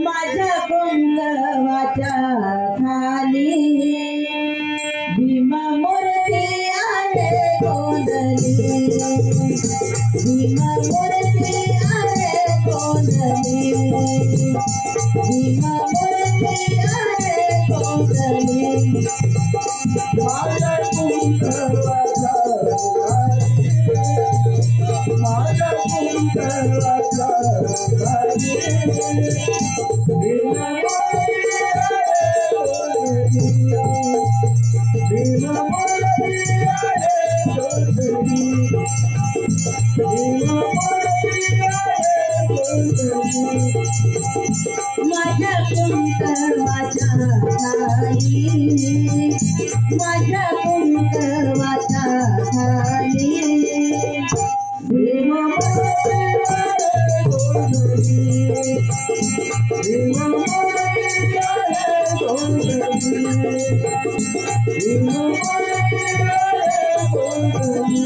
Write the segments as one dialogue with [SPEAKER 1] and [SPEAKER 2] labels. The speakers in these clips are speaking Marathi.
[SPEAKER 1] माझ्या गोंधळाच्या खाली भीमा मूर्ती आहे गोंधळी, भीमा मूर्ती आहे गोंधळी, भीमा मूर्ती आहे गोंधळी. माझ्या गोंधळाच्या माझ्या गोंधळाच्या माझ्या कुंकवाच्या खाली, माझ्या कुंकवाच्या खाली भीमा मूर्ती आहे गोंधळी, भीमा मूर्ती आहे गोंधळी, भीमा मूर्ती आहे गोंधळी.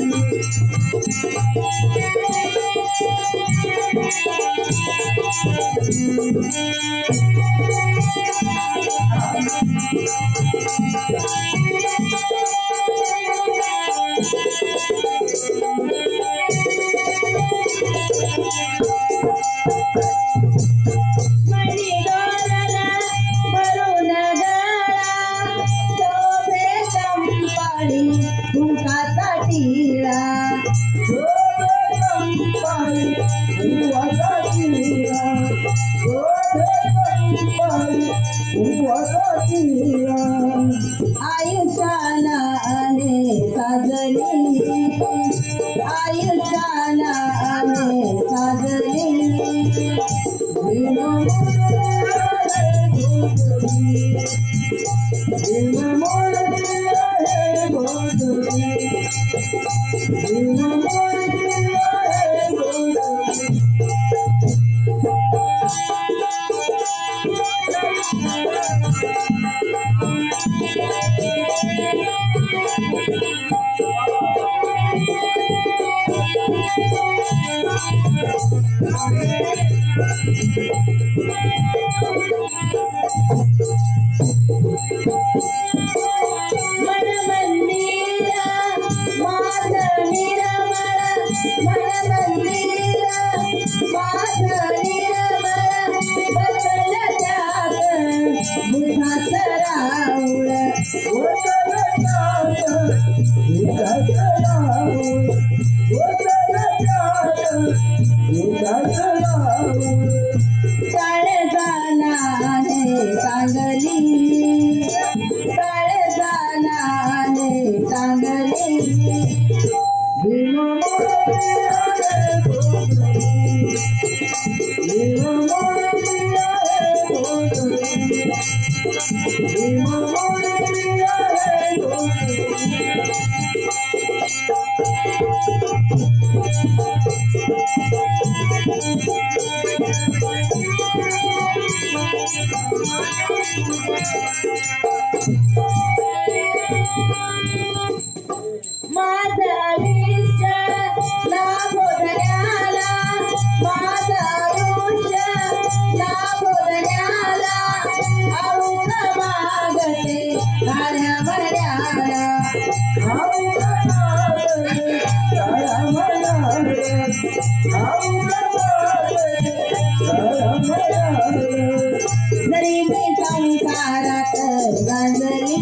[SPEAKER 1] आयुष्याला आहे साजली, आयुष्याला आहे साजली भीमा मूर्ती आहे गोंधळी, भीमा मूर्ती आहे गोंधळी, भीमा मूर्ती आहे गोंधळी. जरी मी संसारात गाजली,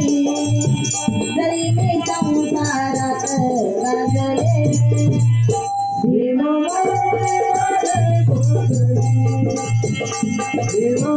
[SPEAKER 1] जरी मी संसारात गाजले भीमा मूर्ती आहे गोंधळी, भीमा